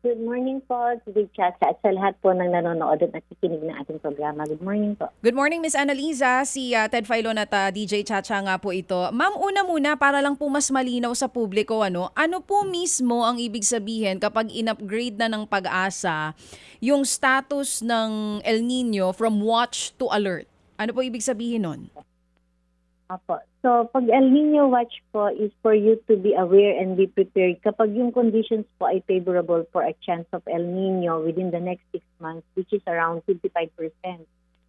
Good morning po, DJ Chacha, at sa lahat po ng nanonood at nakikinig ng ating programa. Good morning po. Good morning, Miss Annaliza. Si Ted Filon at DJ Chacha nga po ito. Ma'am, una muna para lang po mas malinaw sa publiko, ano po mismo ang ibig sabihin kapag in-upgrade na ng Pag-asa yung status ng El Nino from watch to alert? Ano po ibig sabihin nun? Apo. So, pag El Nino watch po is for you to be aware and be prepared kapag yung conditions po ay favorable for a chance of El Nino within the next 6 months, which is around 55%.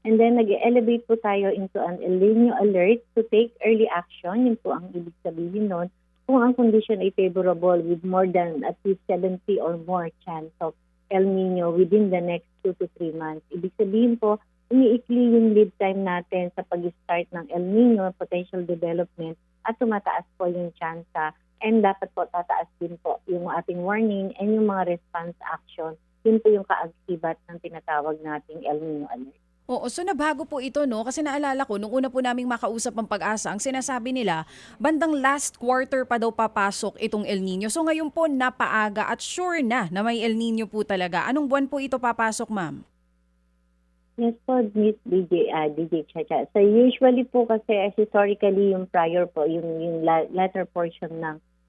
And then, nag-elevate po tayo into an El Nino alert to take early action. Yun po ang ibig sabihin nun. Kung ang condition ay favorable with more than at least 70 or more chance of El Nino within the next 2 to 3 months. Ibig sabihin po, umiikli yung lead time natin sa pag-start ng El Nino potential development at tumataas po yung tsansa and dapat po tataas din po yung ating warning and yung mga response action. Yun po yung kaakibat ng tinatawag nating El Nino alert. Oo, so nabago po ito, no? Kasi naalala ko, nung una po naming makausap ang Pag-asa, ang sinasabi nila, bandang last quarter pa daw papasok itong El Nino. So ngayon po, napaaga at sure na may El Nino po talaga. Anong buwan po ito papasok, ma'am? Yes po, Miss DJ Chacha. So usually po kasi historically yung prior po, yung latter portion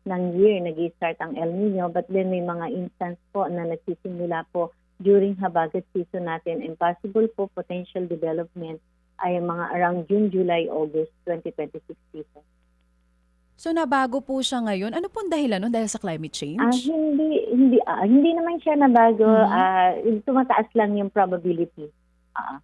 ng year nag-start ang El Nino, but then may mga instance po na nagsisimula po during habagat season natin and possible po potential development ay mga around June, July, August 2026 season. So nabago po siya ngayon. Ano pong dahilan nun? Dahil sa climate change? Hindi naman siya nabago. Mhm. Tumataas lang yung probability. Ah,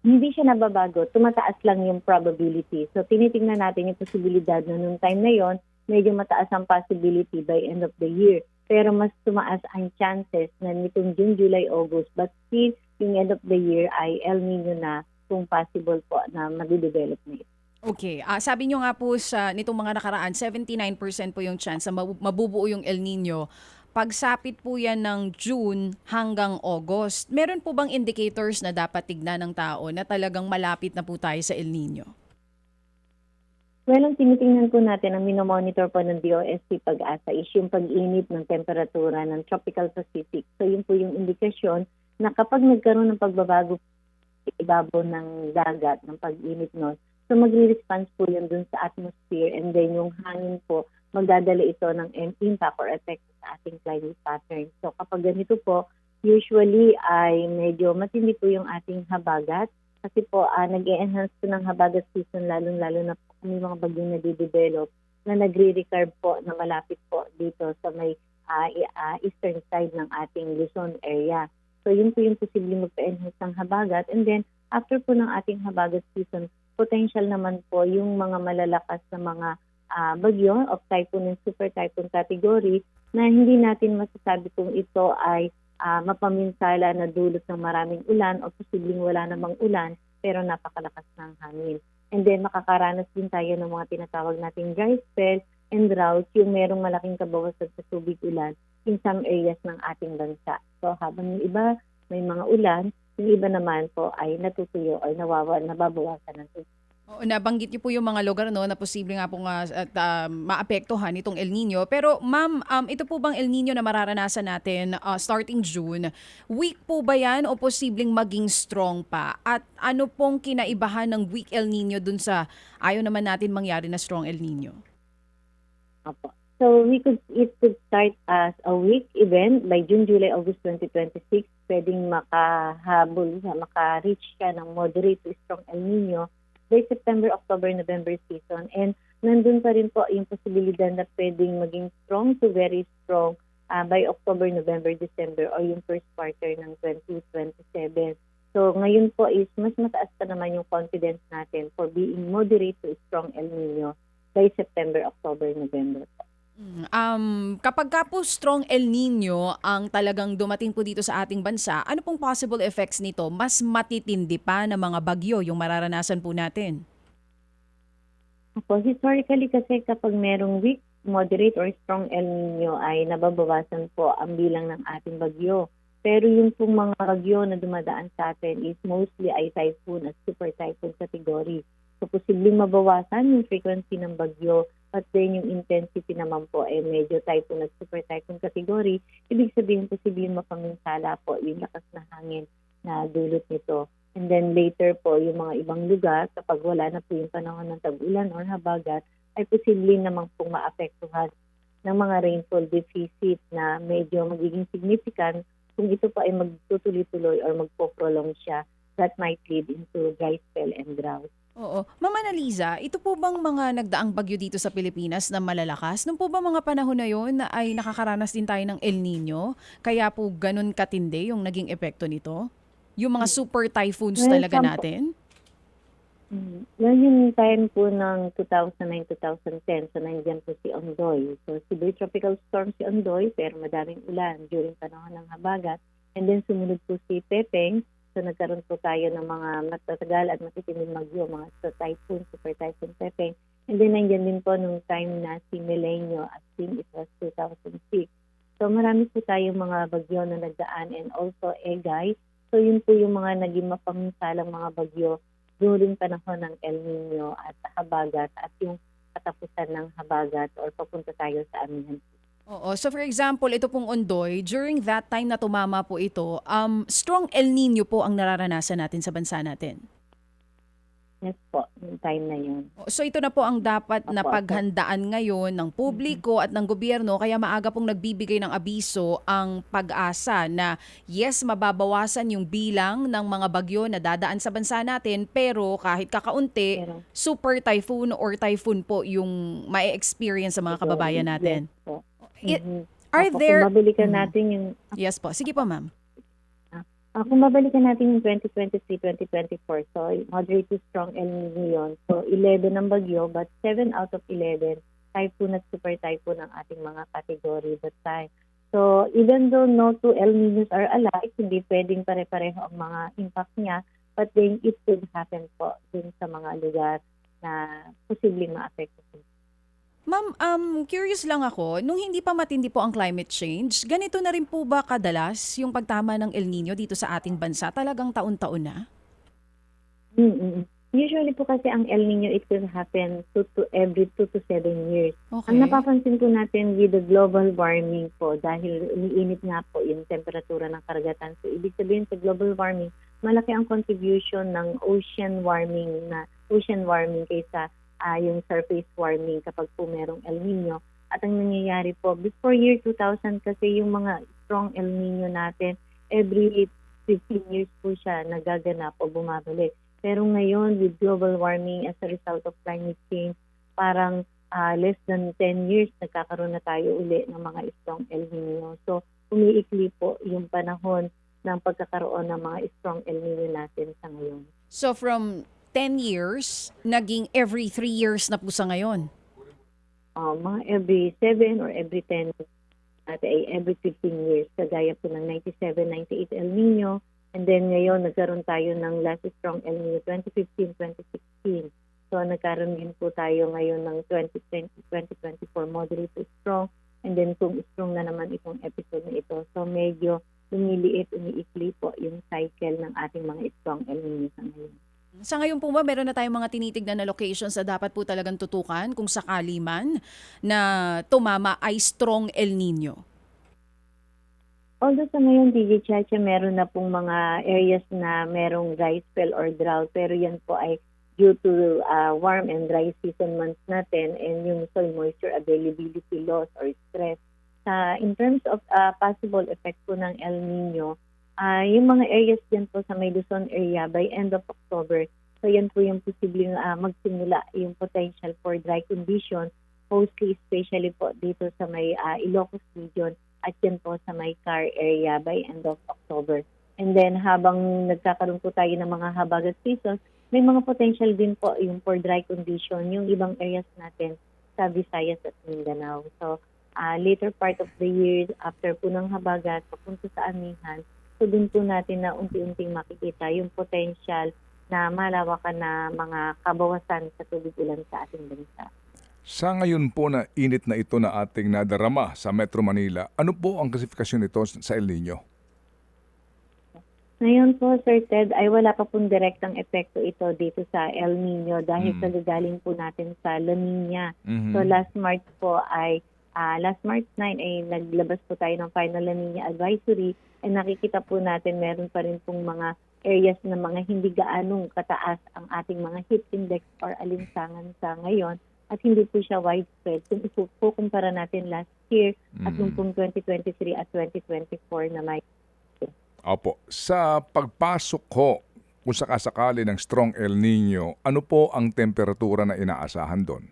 Hindi siya nababago, tumataas lang yung probability. So tinitingnan natin yung posibilidad na nung time na yon, medyo mataas ang possibility by end of the year. Pero mas tumaas ang chances na nitong June, July, August. But still, yung end of the year ay El Nino na kung possible po na mag-develop na ito. Okay. Sabi nyo nga po sa nitong mga nakaraan, 79% po yung chance na mabubuo yung El Nino. Pagsapit po yan ng June hanggang August, meron po bang indicators na dapat tignan ng tao na talagang malapit na po tayo sa El Nino? Well, ang tinitingnan po natin, ang minomonitor po ng DOST Pag-asa is yung pag-init ng temperatura ng Tropical Pacific. So yun po yung indikasyon na kapag nagkaroon ng pagbabago sa ibabaw ng dagat, ng pag-init nun, so magre-response po yun dun sa atmosphere and then yung hangin po, magdadala ito ng impact or effect sa ating climate pattern. So kapag ganito po, usually ay medyo matindi po yung ating habagat kasi po nag-e-enhance po ng habagat season lalong-lalo na po may mga bagyong nade-develop na nagre-recurve po na malapit po dito sa may eastern side ng ating Luzon area. So yun po yung posibleng magpa-enhance ng habagat and then after po ng ating habagat season, potential naman po yung mga malalakas na mga bagyo of typhoon and super typhoon category na hindi natin masasabi kung ito ay mapaminsala na dulot ng maraming ulan o posibleng wala namang ulan pero napakalakas ng hangin. And then makakaranas din tayo ng mga tinatawag nating dry spell and drought, yung merong malaking kabawasan sa tubig ulan in some areas ng ating bansa. So habang yung iba may mga ulan, yung iba naman po ay natutuyo o nababawasan ng tubig. Oo, nabanggit niyo po yung mga lugar na posible nga po nga at maapektuhan itong El Nino. Pero ma'am, ito po bang El Nino na mararanasan natin starting June, weak po ba yan o posibleng maging strong pa? At ano pong kinaibahan ng weak El Nino dun sa ayaw naman natin mangyari na strong El Nino? Opo. So it could start as a week event by June, July, August 2026. Pwedeng maka-reach ka ng moderate to strong El Nino by September, October, November season. And nandun pa rin po yung posibilidad na pwedeng maging strong to very strong by October, November, December or yung first quarter ng 2027. So ngayon po is mas mataas pa naman yung confidence natin for being moderate to strong El Nino by September, October, November po. Kapag ka po strong El Nino ang talagang dumating po dito sa ating bansa, ano pong possible effects nito? Mas matitindi pa na mga bagyo yung mararanasan po natin? Opo, historically kasi kapag merong weak, moderate or strong El Nino ay nababawasan po ang bilang ng ating bagyo. Pero yung pong mga bagyo na dumadaan sa atin is mostly ay typhoon at super typhoon category. So posibleng mabawasan yung frequency ng bagyo But then yung intensity naman po ay medyo typhoon at super typhoon category. Ibig sabihin posibleng mapaminsala po yung lakas na hangin na dulot nito. And then later po, yung mga ibang lugar, kapag wala na po yung panahon ng tag-ulan or habagat, ay posibleng namang pong maapektuhan ng mga rainfall deficit na medyo magiging significant kung ito po ay magtutuloy-tuloy or magpo-prolong siya, that might lead into dry spell and drought. Oo. Ma'am Annaliza, ito po bang mga nagdaang bagyo dito sa Pilipinas na malalakas? Nung po ba mga panahon na yon na ay nakakaranas din tayo ng El Nino? Kaya po ganun katindi yung naging epekto nito? Yung mga super typhoons Well, talaga natin? Well, yung time po ng 2009-2010, so nandiyan po si Ondoy. So severe tropical storm si Ondoy, pero madaming ulan during panahon ng habagat. And then sumunod po si Pepeng. So nagkaroon po tayo ng mga matatagal at matitinding bagyo, mga typhoon, super typhoon Pepeng. And then nandiyan din po nung time na si Milenio, as in it was 2006. So marami po tayong mga bagyo na nagdaan and also Egay. So yun po yung mga naging mapaminsalang mga bagyo during panahon ng El Nino at habagat at yung katapusan ng habagat or papunta tayo sa amihan. Oo. So for example, ito pong Ondoy, during that time na tumama po ito, strong El Nino po ang nararanasan natin sa bansa natin. Yes po, yung time na yun. So ito na po ang dapat na Opo. paghandaan ngayon ng publiko at ng gobyerno, kaya maaga pong nagbibigay ng abiso ang Pag-asa na yes, mababawasan yung bilang ng mga bagyo na dadaan sa bansa natin, pero kahit kakaunti, Pero super typhoon or typhoon po yung ma-experience sa mga kababayan natin. yes po. It- Mhm. Are Opo, there... kung babalikan Mhm. natin yung Yes po. Sige po, ma'am. kung babalikan natin yung 2023-2024, so moderate to strong El Nino yun. So 11 ang bagyo, but 7 out of 11 typhoon at super typhoon ang ating mga category that time. So even though no two El Ninos are alike, hindi pwedeng pare-pareho ang mga impact niya, but then it could happen po dun sa mga lugar na posibleng maapektuhan. Ma'am, curious lang ako, nung hindi pa matindi po ang climate change, ganito na rin po ba kadalas yung pagtama ng El Nino dito sa ating bansa? Talagang taon-taon na? Mm-mm. Usually po kasi ang El Nino, it will happen every 2 to 7 years. Okay. Ang napapansin po natin with the global warming po, dahil umiinit nga po yung temperatura ng karagatan. So ibig sabihin sa global warming, malaki ang contribution ng ocean warming kaysa yung surface warming kapag po merong El Nino. At ang nangyayari po, before year 2000 kasi yung mga strong El Nino natin, every 15 years po siya nagaganap o bumabalik. Pero ngayon, with global warming as a result of climate change, parang less than 10 years nagkakaroon na tayo uli ng mga strong El Nino. So, umiikli po yung panahon ng pagkakaroon ng mga strong El Nino natin sa ngayon. So from 10 years, naging every 3 years na po sa ngayon? Mga every 7 or every 10 at every 15 years. Kagaya po ng 97, 98 El Nino. And then ngayon, nagkaroon tayo ng last strong El Nino 2015, 2016. So nagkaroon din po tayo ngayon ng 2020, 2024 moderate to strong. And then kung strong na naman itong episode na ito. So medyo lumiliit, umiikli po yung cycle ng ating mga strong El Nino sa ngayon. Sa ngayon po ba, meron na tayong mga tinitignan na locations na dapat po talagang tutukan kung sakali man na tumama ay strong El Nino? Although sa ngayon, DJ Chacha, meron na pong mga areas na merong dry spell or drought, pero yan po ay due to warm and dry season months natin and yung soil moisture availability loss or stress. In terms of possible effect po ng El Nino, yung mga areas dyan po sa may Luzon area by end of October, so yan po yung posibleng magsimula yung potential for dry condition, mostly especially po dito sa may Ilocos region at yan po sa may Car area by end of October. And then habang nagkakaroon po tayo ng mga habagat season, may mga potential din po yung for dry condition yung ibang areas natin sa Visayas at Mindanao. So later part of the year, after po ng habagat, papunta sa amihan, so dun po natin na unti-unting makikita yung potential na malawakan na mga kabawasan sa tubig ulan sa ating bansa. Sa ngayon po na init na ito na ating nadarama sa Metro Manila, ano po ang klasifikasyon nito sa El Nino? Ngayon po, Sir Ted, ay wala pa pong direktang epekto ito dito sa El Nino dahil sa gagaling po natin sa La Nina. So last March po ay, last March 9 ay naglabas po tayo ng final La Nina advisory and nakikita po natin meron pa rin pong mga areas na mga hindi gaanong kataas ang ating mga heat index or alinsangan sa ngayon at hindi po siya widespread. Kung kukumpara natin last year at nung pong 2023 at 2024 na may Opo. Sa pagpasok ko, kung sakasakali ng strong El Nino, ano po ang temperatura na inaasahan doon?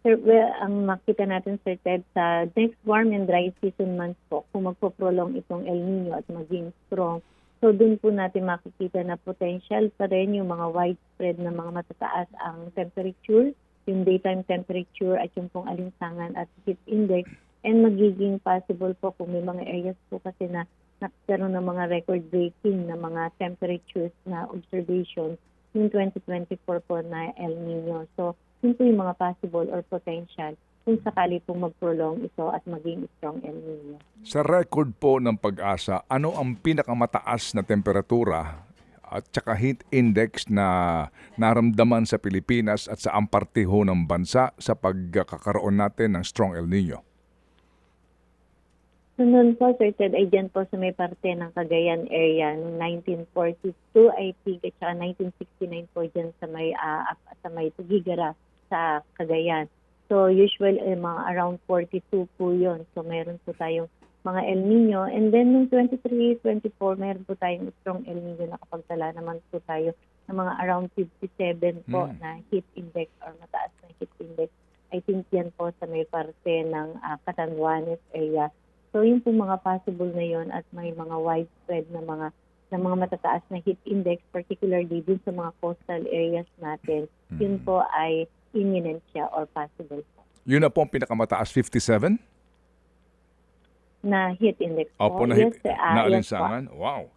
Sir, well, ang makita natin, Sir Ted, sa next warm and dry season months po, kung magpo-prolong itong El Nino at maging strong, so dun po natin makikita na potential pa rin yung mga widespread na mga matataas ang temperature, yung daytime temperature at yung pong alinsangan at heat index, and magiging possible po kung may mga areas po kasi na nagkaroon ng mga record-breaking na mga temperatures na observation yung 2024 po na El Nino. So, yun po yung mga possible or potential kung sakali pong mag-prolong ito at maging strong El Nino. Sa record po ng Pag-asa, ano ang pinakamataas na temperatura at saka heat index na naramdaman sa Pilipinas at sa parte ho ng bansa sa pagkakaroon natin ng strong El Nino? Sunod po, Sir Ted, ay dyan po sa may parte ng Cagayan area noong 1942, I think, at saka 1969 po dyan sa may Tugigara sa Cagayan. So, usual mga around 42 po yun. So, meron po tayong mga El Nino. And then, noong 23, 24, meron po tayong strong El Nino. Nakapagtala naman po tayo ng mga around 57 po na heat index or mataas na heat index. I think yan po sa may parte ng Catanduanes area. So, yun po mga possible na yun at may mga widespread na mga matataas na heat index, particularly dun sa mga coastal areas natin. Yun po ay imminent siya or possible po. Yun na po ang pinakamataas, 57? Na heat index po. Opo, na Yes, alinsangan? Wow.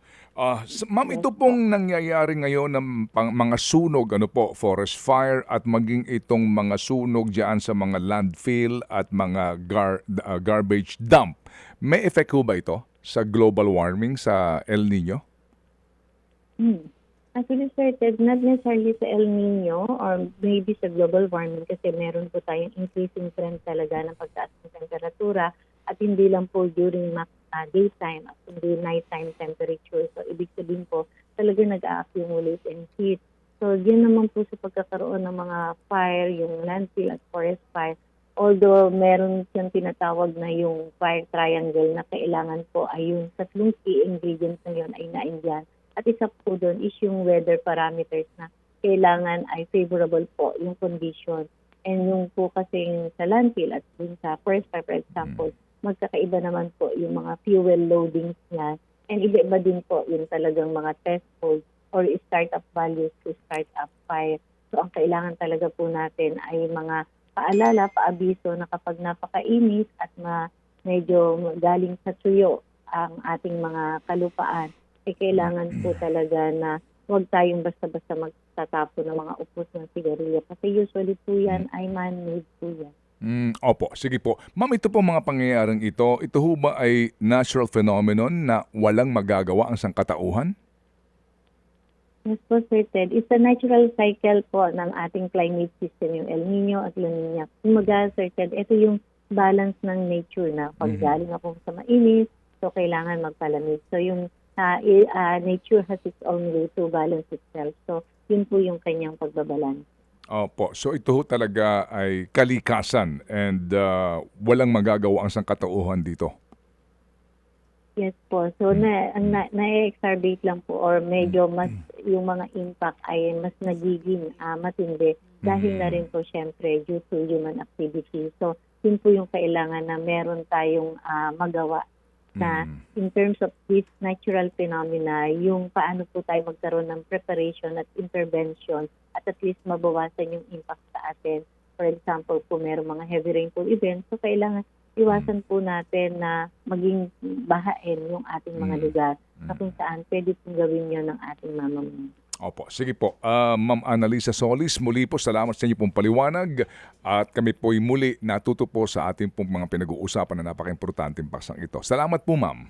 Ma'am, ito pong nangyayari ngayon ng mga sunog, forest fire at maging itong mga sunog diyan sa mga landfill at mga garbage dump. May effect ho ba ito sa global warming sa El Nino? Actually, Sir Ted, not necessarily sa El Nino or maybe sa global warming kasi meron po tayong increasing trend talaga ng pagtaas ng temperatura at hindi lang po during daytime at hindi nighttime temperature. So, ibig sabihin po, talaga nag-a-accumulate in heat. So, yun naman po sa pagkakaroon ng mga fire, yung landfill at forest fire. Although, meron siyang tinatawag na yung fire triangle na kailangan po ay yung tatlong key ingredients na yun ay naindiyan. At isa po doon is yung weather parameters na kailangan ay favorable po yung condition. And yung po kasi sa landfill at dun sa forest fire, for example, magkakaiba naman po yung mga fuel loadings niya. And iba-iba din po yung talagang mga threshold or startup values to startup fire. So ang kailangan talaga po natin ay mga paalala, paabiso na kapag napakainit at medyo galing sa tuyo ang ating mga kalupaan, kailangan po talaga na huwag tayong basta-basta magtatapon ng mga upos ng sigarilyo. Kasi usually po yan ay man-made po yan. Opo, sige po. Ma'am, ito po mga pangyayaring ito ho ba ay natural phenomenon na walang magagawa ang sangkatauhan? Yes po, Sir Ted. It's a natural cycle po ng ating climate system, yung El Nino at La Nina. Kumaga, Sir Ted, ito yung balance ng nature na pag galing ako sa mainit, so kailangan magpalamig. So yung nature has its own way to balance itself. So yun po yung kanyang pagbabalance. Opo, so ito ho talaga ay kalikasan and walang magagawa ang sangkatauhan dito. Yes po. So na-exacerbate lang po or medyo mas yung mga impact ay mas nagiging matindi dahil na rin po syempre due to human activity. So yun po yung kailangan na meron tayong magawa na in terms of this natural phenomena, yung paano po tayo magkaroon ng preparation at intervention at least mabawasan yung impact sa atin. For example, kung meron mga heavy rainfall events, so kailangan iwasan po natin na maging bahain yung ating mga lugar na kung saan pwede pong gawin yun ng ating mamamayan. Opo, sige po. Ma'am Annalisa Solis, muli po salamat sa inyo pong paliwanag at kami po'y muli natuto po sa ating pong mga pinag-uusapan na napaka-importanteng paksang ito. Salamat po, ma'am.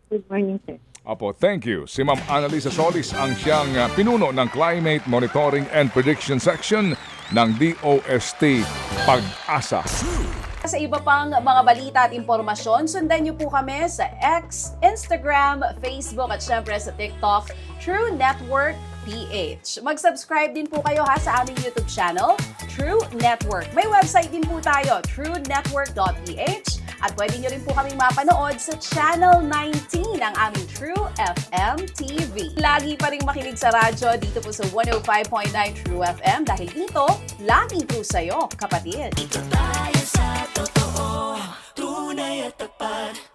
Good morning, sir. Opo, thank you. Si Ma'am Annalisa Solis ang siyang pinuno ng Climate Monitoring and Prediction Section ng DOST Pag-asa. Sa iba pang mga balita at impormasyon, sundan niyo po kami sa X, Instagram, Facebook at syempre sa TikTok, True Network PH. Mag-subscribe din po kayo sa aming YouTube channel, True Network. May website din po tayo, truenetwork.ph at pwede niyo rin po kaming mapanood sa Channel 19 ng aming True FM TV. Lagi pa rin makinig sa radyo dito po sa 105.9 True FM dahil dito, laging true sa'yo, kapatid. Dito tayo sa totoo, tunay at tapat.